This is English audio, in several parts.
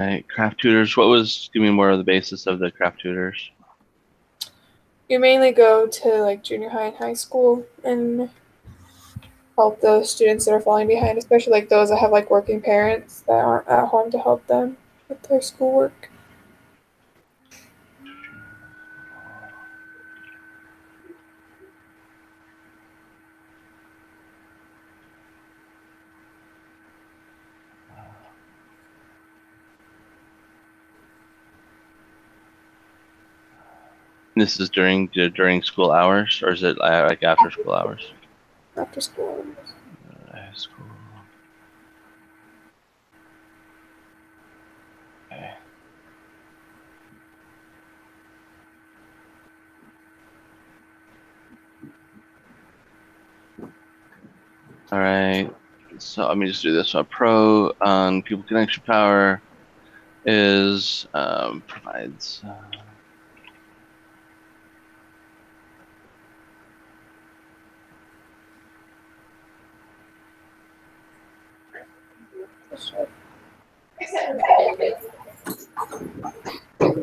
right, craft tutors. Give me more of the basis of the craft tutors. You mainly go to like junior high and high school and help those students that are falling behind, especially like those that have like working parents that aren't at home to help them with their schoolwork. This is during school hours, or is it like after school hours? After school. School. Okay. All right. So let me just do this one. Pro on pupil connection power is provides.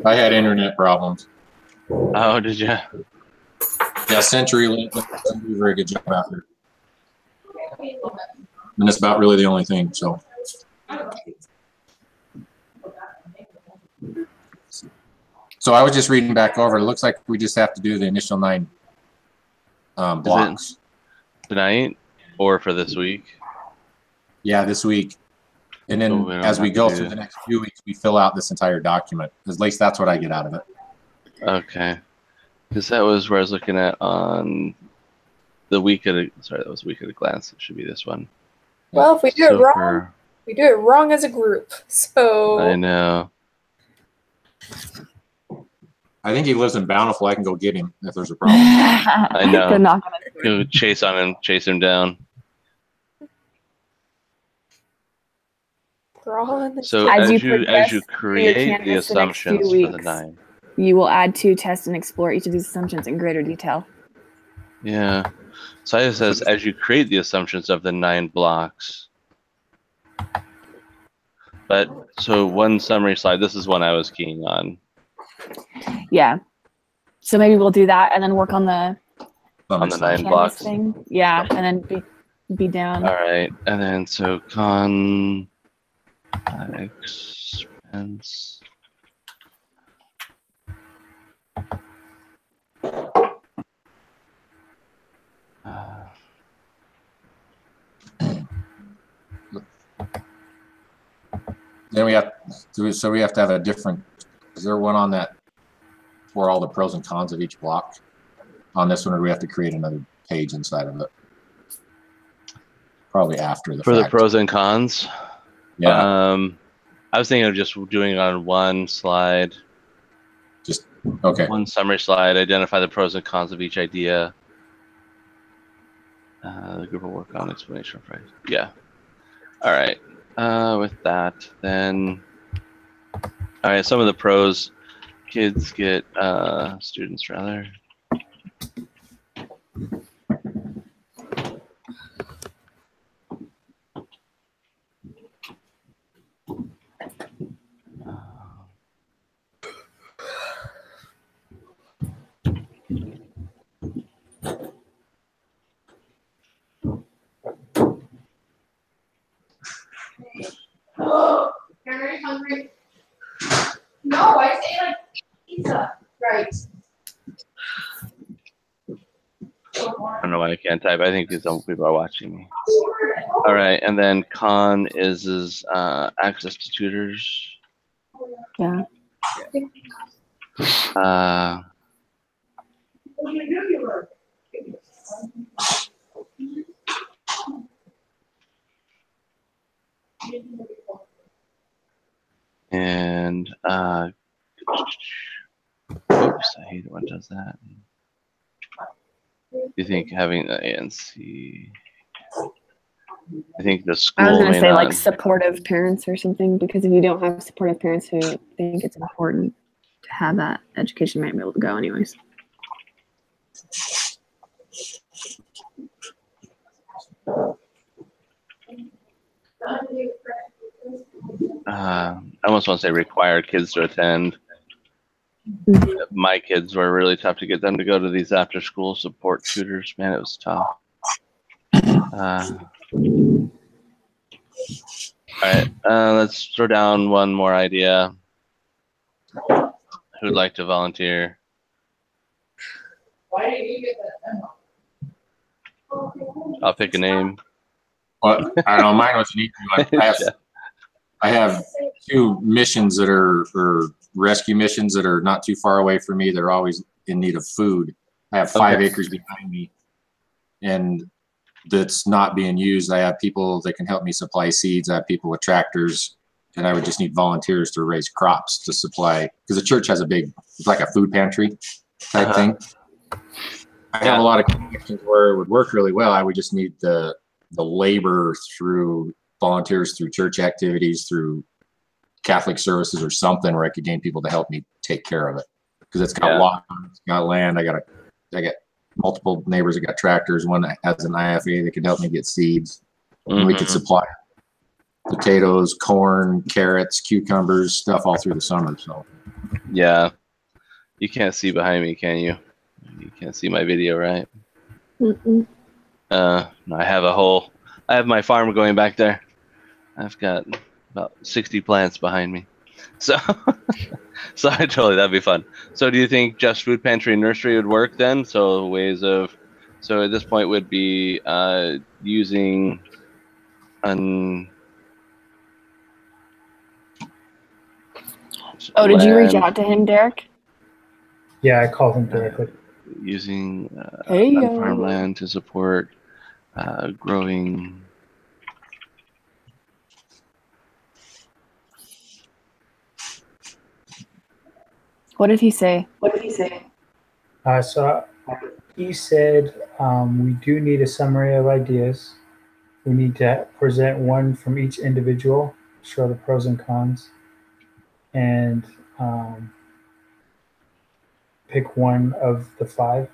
I had internet problems. Oh, did you? Yeah, CenturyLink doesn't do a very good job out here. And that's about really the only thing, so. So I was just reading back over. It looks like we just have to do the initial 9 blocks. Tonight or for this week? Yeah, this week. And then as we go through the next few weeks, we fill out this entire document. At least that's what I get out of it. Okay. Because that was where I was looking at on the week at a, sorry, that was week at a glance. It should be this one. Well, if we do it wrong, we do it wrong as a group. So I know. I think he lives in Bountiful. I can go get him if there's a problem. I know. Go chase him down. So as you create the assumptions for the 9, you will add 2 tests and explore each of these assumptions in greater detail. Yeah. So it says as you create the assumptions of the 9 blocks. But so one summary slide. This is one I was keying on. Yeah. So maybe we'll do that and then work on the 9 blocks thing. Yeah, and then be down. All right, and then so expense. Then we have to have a different. Is there one on that for all the pros and cons of each block? On this one, or do we have to create another page inside of it? Probably after the fact. The pros and cons. Yeah. I was thinking of just doing it on one slide. Just okay. One summary slide. Identify the pros and cons of each idea. The group will work on explanation of phrase. Yeah. All right. With that, then. All right. Some of the pros. Kids get students rather. You're very hungry. No, I say like pizza. Right. I don't know why I can't type. I think because some people are watching me. All right, and then con is access to tutors. Yeah. And oops, I hate it when it does that. You think having the ANC? I think the school. I was going to say like supportive parents or something, because if you don't have supportive parents who think it's important to have that, education might be able to go anyways. I almost want to say require kids to attend. My kids were really tough to get them to go to these after school support tutors. Man, it was tough. All right, let's throw down one more idea. Who'd like to volunteer? Why didn't you get that memo? I'll pick a name. Well, I don't know. Mine was an easy one. I have 2 missions that are, or rescue missions that are not too far away from me. They're always in need of food. I have 5 acres behind me, and that's not being used. I have people that can help me supply seeds. I have people with tractors, and I would just need volunteers to raise crops to supply, because the church has a big, it's like a food pantry type thing. I have a lot of connections where it would work really well. I would just need the labor through volunteers, through church activities, through Catholic services or something where I could gain people to help me take care of it. Because it's got lawn, it's got land. I got multiple neighbors that got tractors. One that has an IFA that could help me get seeds. And we could supply potatoes, corn, carrots, cucumbers, stuff all through the summer. So yeah, you can't see behind me, can you? You can't see my video, right? Mm-mm. I have my farm going back there. I've got about 60 plants behind me. So, so that'd be fun. So do you think just food pantry and nursery would work then? So so at this point would be using Oh, did you reach out to him, Derek? Yeah, I called him directly. Using Hey, farm land to support growing. What did he say? So he said we do need a summary of ideas. We need to present one from each individual, show the pros and cons, and pick one of the 5.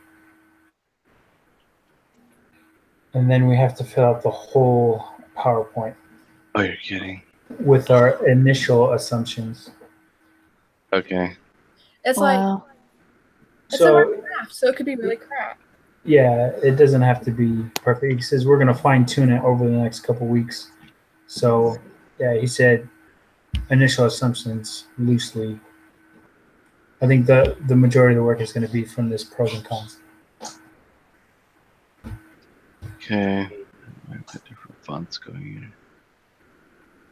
And then we have to fill out the whole PowerPoint Oh, you're kidding. with our initial assumptions. Okay. It's Wow. it's a rough draft, so it could be really crap. Yeah, it doesn't have to be perfect. He says we're going to fine tune it over the next couple weeks. So, yeah, he said initial assumptions loosely. I think the majority of the work is going to be from this pros and cons. Okay. I've got different fonts going here.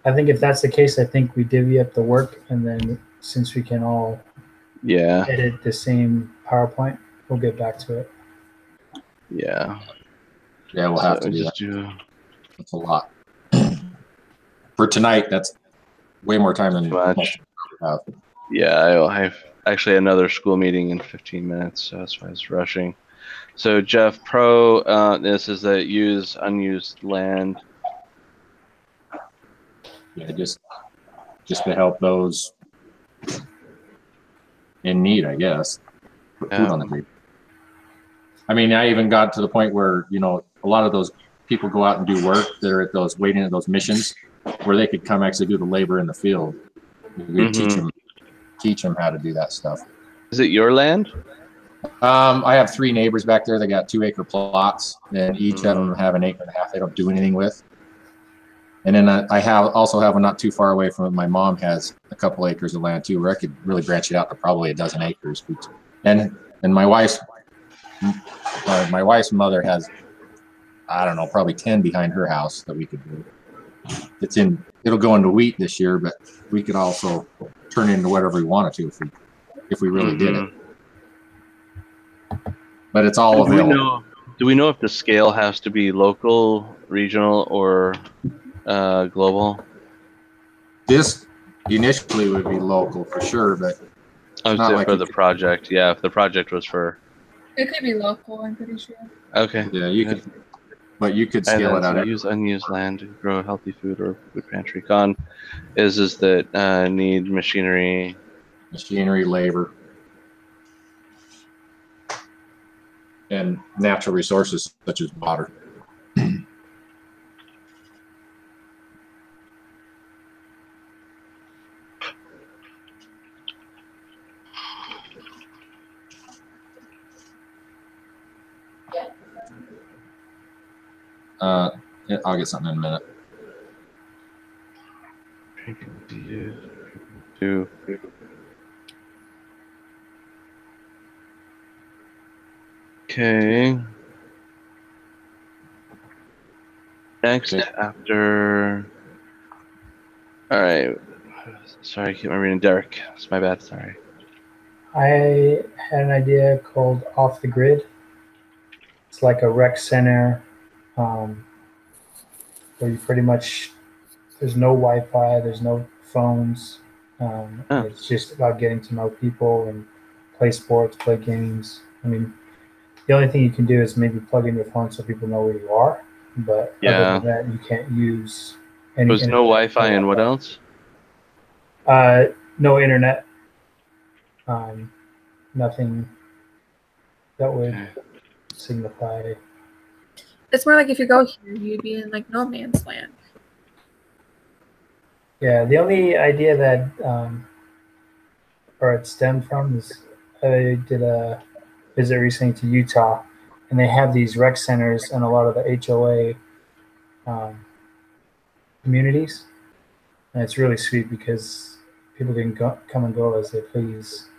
I think if that's the case, I think we divvy up the work, and then since we can all edit the same PowerPoint, we'll get back to it. Yeah. yeah, we'll have to do just that. That's a lot. For tonight, that's way more time than much. Have. Yeah, I have actually another school meeting in 15 minutes, so that's why I was rushing. So Jeff, this is that use unused land. Yeah, just to help those in need, I guess. Put food on the table. I mean, I even got to the point where, a lot of those people go out and do work. They're at those waiting at those missions where they could come actually do the labor in the field. We teach them how to do that stuff. Is it your land? I have 3 neighbors back there. They got 2-acre plots, and each of them have 1.5 acres they don't do anything with. And then I also have one not too far away from it. My mom has a couple acres of land too, where I could really branch it out to probably 12 acres. And my wife's mother has, I don't know, probably 10 behind her house that we could do. It'll go into wheat this year, but we could also turn it into whatever we wanted to if we really did it. But it's all available. Do we know if the scale has to be local, regional, or global? This initially would be local for sure, but not like for the project. Yeah, if the project was for. It could be local, I'm pretty sure. Okay. Yeah, you could, but you could scale it out. Use unused land to grow healthy food or food pantry. Con is that need machinery, labor, and natural resources such as water. Yeah, I'll get something in a minute. Two. Okay. Next, after. All right. Sorry, I keep reading Derek. It's my bad. Sorry. I had an idea called Off the Grid. It's like a rec center where you pretty much, there's no Wi-Fi, there's no phones. It's just about getting to know people and play sports, play games. I mean, the only thing you can do is maybe plug in your phone so people know where you are. But other than that, you can't use any. There's no Wi-Fi and what else? No internet. Nothing that would signify. It's more like if you go here, you'd be in like no man's land. Yeah, the only idea that, or it stemmed from, is I did a visit recently to Utah, and they have these rec centers and a lot of the HOA communities, and it's really sweet because people can come and go as they please,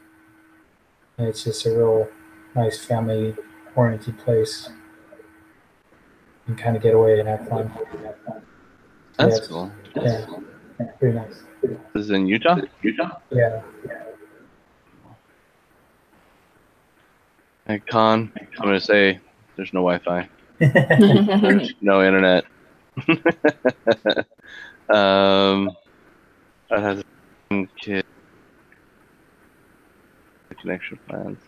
and it's just a real nice family-oriented place. You can kind of get away and have fun. That's cool. Yeah, pretty nice. This is in Utah? Yeah. Hey, Con, I'm going to say there's no Wi-Fi. There's no internet. I have some kid connection plans.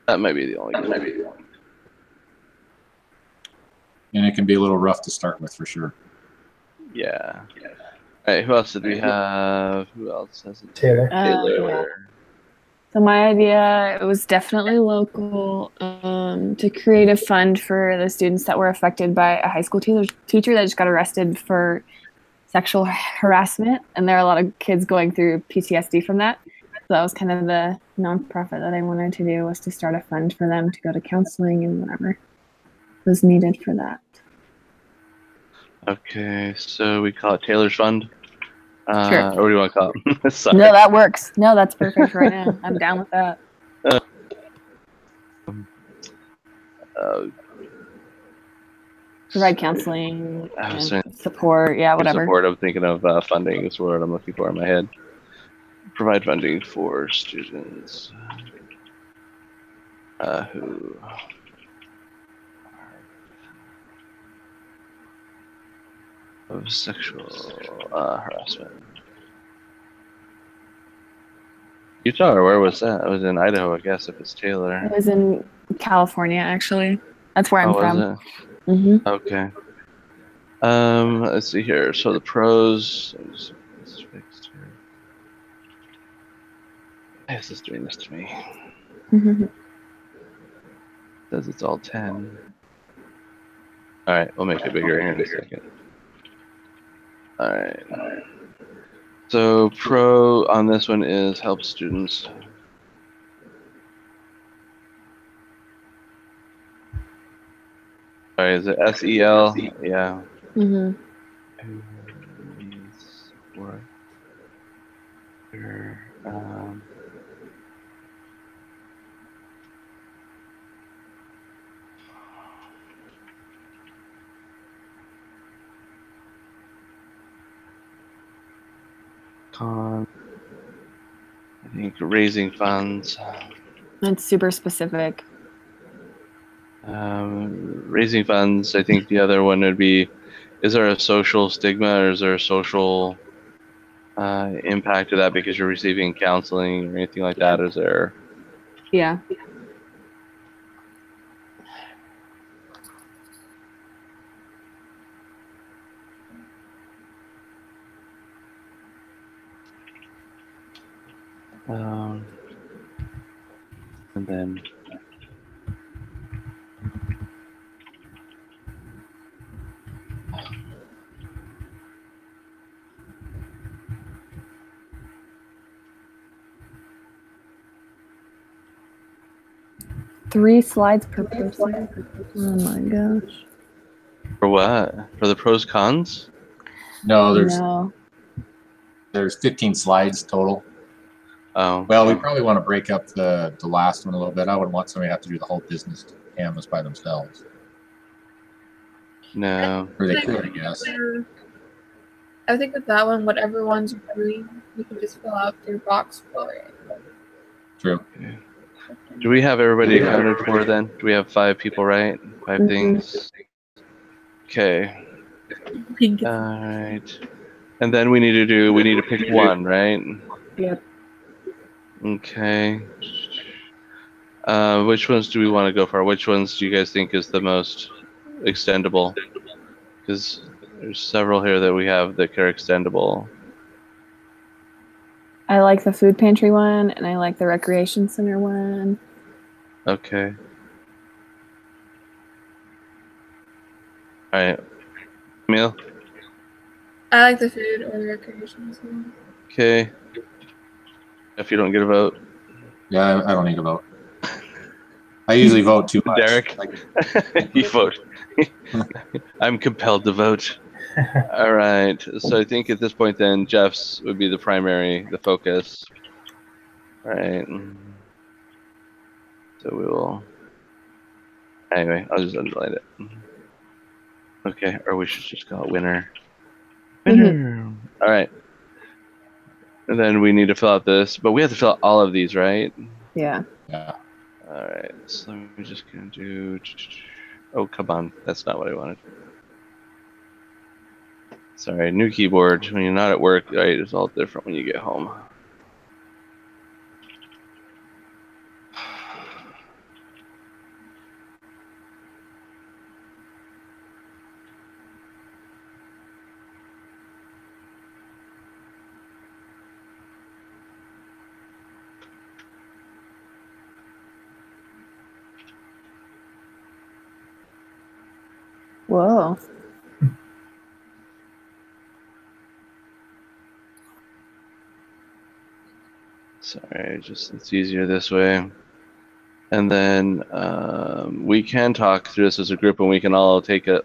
That might be the only. And it can be a little rough to start with for sure. Yeah. All right, who else did we have? Who else has it? Taylor. Yeah. So my idea, it was definitely local, to create a fund for the students that were affected by a high school teacher that just got arrested for sexual harassment. And there are a lot of kids going through PTSD from that. So that was kind of the nonprofit that I wanted to do, was to start a fund for them to go to counseling and whatever was needed for that. Okay, so we call it Taylor's Fund? Sure. Or what do you want to call it? Sorry. No, that works. No, that's perfect right now. I'm down with that. Provide counseling and support. Yeah, whatever. Support, I'm thinking of funding is the word I'm looking for in my head. Provide funding for students who of sexual harassment. Utah, or where was that? It was in Idaho, I guess, if it's Taylor. It was in California, actually. That's where I'm from. Was it? Mm-hmm. Okay. Let's see here. So the pros. It's fixed here. Why is this doing this to me? Mm-hmm. Says it's all 10. All right, we'll make it bigger here in a second. All right. So pro on this one is help students. All right, is it SEL? Yeah. Mm-hmm. Con. I think raising funds. It's super specific. Raising funds. I think the other one would be: is there a social stigma, or is there a social impact to that because you're receiving counseling or anything like that? Is there? Yeah. And then 3 slides per person. Oh my gosh. For what? For the pros cons? No, No. there's 15 slides total. Oh, Well, we probably want to break up the last one a little bit. I wouldn't want somebody to have to do the whole business canvas by themselves. no. Or they could, I guess. I think with that one, whatever ones you're doing, you can just fill out your box for it. True. Do we have everybody accounted for then? Do we have 5 people, right? 5 Mhm. things. Okay. All right. And then we need to pick one, right? Yep. Okay. Which ones do we want to go for? Which ones do you guys think is the most extendable? Because there's several here that we have that are extendable. I like the food pantry one, and I like the recreation center one. Okay. All right. Emil? I like the food or the recreation as well. Okay. If you don't get a vote. Yeah, I don't need to vote. I usually vote too much. Derek? You vote. I'm compelled to vote. All right. So I think at this point then Jeff's would be the primary, the focus. All right. So we will. Anyway, I'll just underline it. Okay, or we should just call it winner. Winner. All right. And then we need to fill out this, but we have to fill out all of these, right? Yeah. Yeah. All right. So let me just gonna do. Oh, come on. That's not what I wanted. Sorry, new keyboard. When you're not at work, right, it's all different when you get home. Whoa. Sorry, just it's easier this way. And then we can talk through this as a group, and we can all take a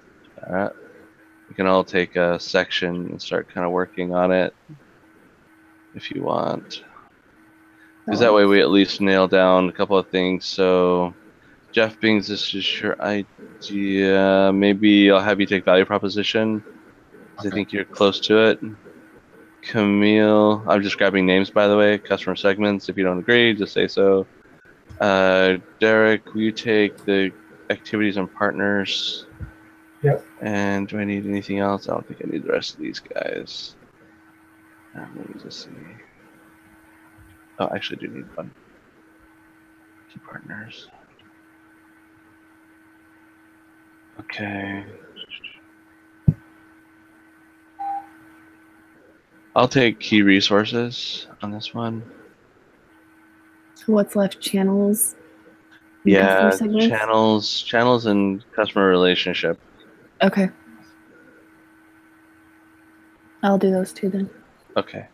section and start kind of working on it if you want. Because that way we at least nail down a couple of things. So Jeff Bings, this is your idea. Maybe I'll have you take value proposition, because I think you're close to it. Camille, I'm just grabbing names, by the way. Customer segments. If you don't agree, just say so. Derek, will you take the activities and partners? Yep. And do I need anything else? I don't think I need the rest of these guys. Let me just see. Oh, I actually do need one. Key partners. Okay. I'll take key resources on this one. So what's left? Channels? and Yeah, customer segments? channels and customer relationship. Okay. I'll do those two then. Okay.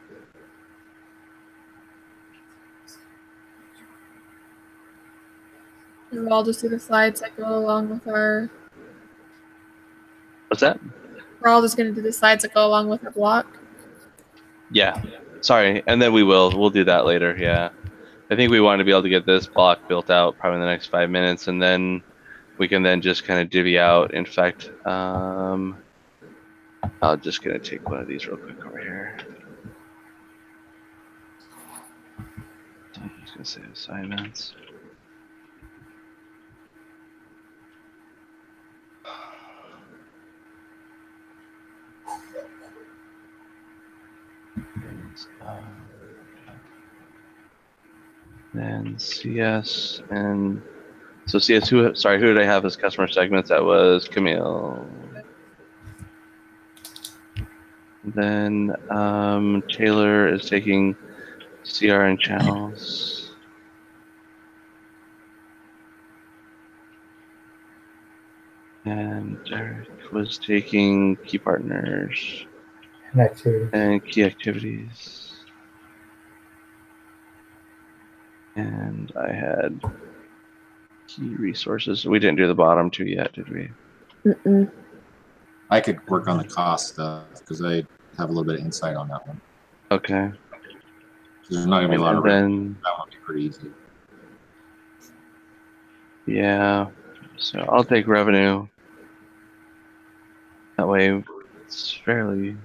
And we'll all just do the slides that go along with our. What's that? We're all just going to do the slides that go along with our block. Yeah. Sorry, and then we'll do that later. Yeah. I think we want to be able to get this block built out probably in the next 5 minutes, and then we can then just kind of divvy out. In fact, I'm just gonna take one of these real quick over here. So I'm just gonna say assignments. Then CS and so CS. Who did I have as customer segments? That was Camille. Then Taylor is taking CRN channels. And Derek was taking key partners And activity. and key activities. And I had Key resources. We didn't do the bottom two yet, did we? Mm-mm. I could work on the cost stuff because I have a little bit of insight on that one. Okay. There's not gonna be a lot And of revenue. then, That one would be pretty easy. yeah. So I'll take revenue. That way it's fairly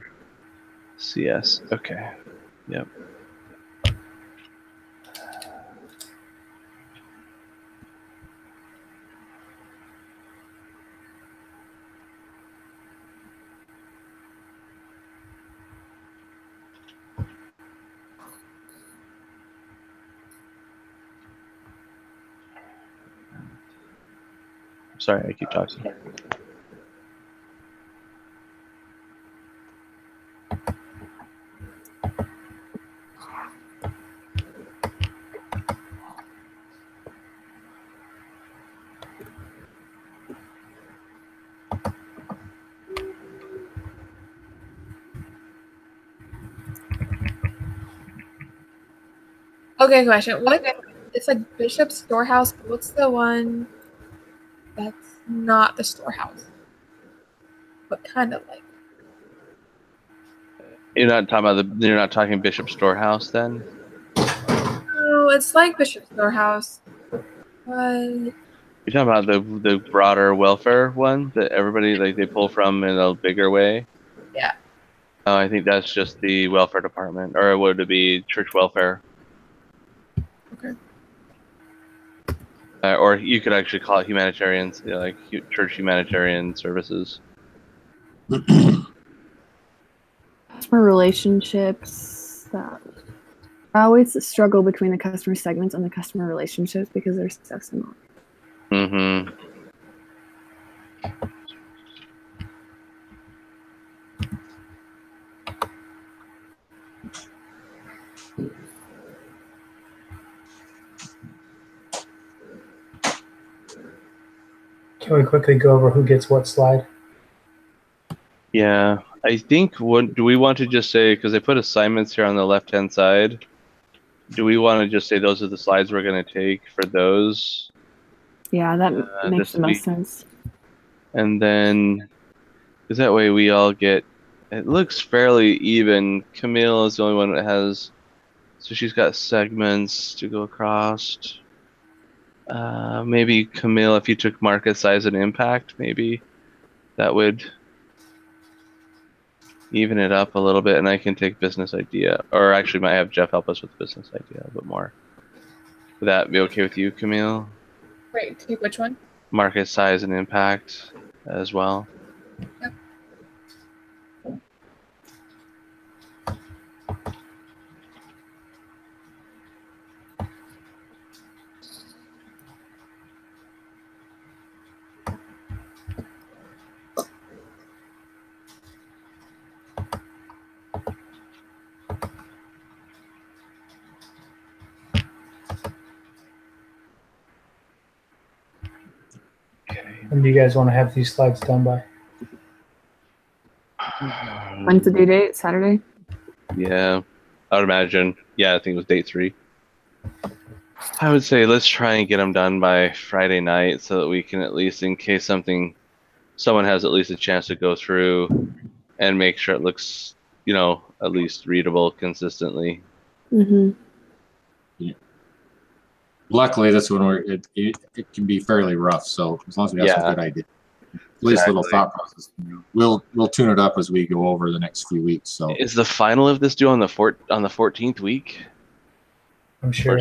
CS. Okay. Yep. Sorry, I keep talking. Okay, question. What? It's like Bishop's Storehouse. But what's the one that's not the storehouse? But kind of like. You're not talking Bishop Storehouse then? Oh, it's like Bishop's Storehouse. But You're talking about the broader welfare one that everybody like they pull from in a bigger way? yeah. Oh, I think that's just the welfare department, or would it be church welfare? Okay. Or you could actually call it humanitarians, like church humanitarian services. Customer relationships. I always struggle between the customer segments and the customer relationships because they're so similar. Mm-hmm. Can we quickly go over who gets what slide? Yeah, I think do we want to just say, because they put assignments here on the left-hand side, do we want to just say those are the slides we're going to take for those? Yeah, that makes this the most week? sense. And then, because that way we all get, it looks fairly even. Camille is the only one that has, so she's got segments to go across. Maybe Camille, if you took market size and impact, maybe that would even it up a little bit, and I can take business idea, or actually might have Jeff help us with business idea a little bit more. Would that be okay with you, Camille? Wait, take which one? Market size and impact as well. Yep. When do you guys want to have these slides done by? When's the due date? Saturday? Yeah, I would imagine. Yeah, I think it was day 3. I would say let's try and get them done by Friday night so that we can at least, in case someone has at least a chance to go through and make sure it looks, at least readable consistently. Mm-hmm. Luckily, this one it can be fairly rough. So as long as we have some good ideas, at least little thought process. We'll tune it up as we go over the next few weeks. So is the final of this due on the 14th week? I'm sure.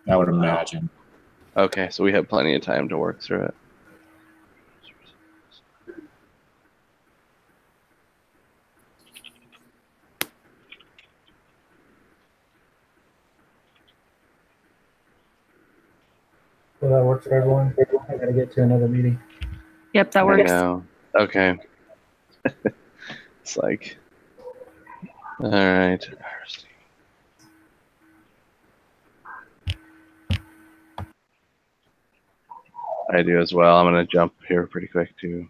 I would imagine. Okay, so we have plenty of time to work through it. Will that work for everyone? I gotta get to another meeting. Yep, that I works. know. Okay. It's like, all right. I do as well. I'm gonna jump here pretty quick too.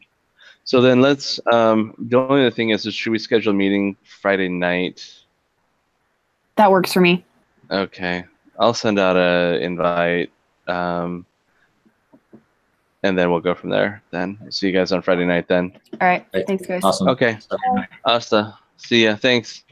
So then let's. The only other thing is should we schedule a meeting Friday night? That works for me. Okay, I'll send out a invite. and then we'll go from there. Then see you guys on Friday night. Then. All right. Hey, Thanks, guys. Awesome. Okay. Asta. See ya. Thanks.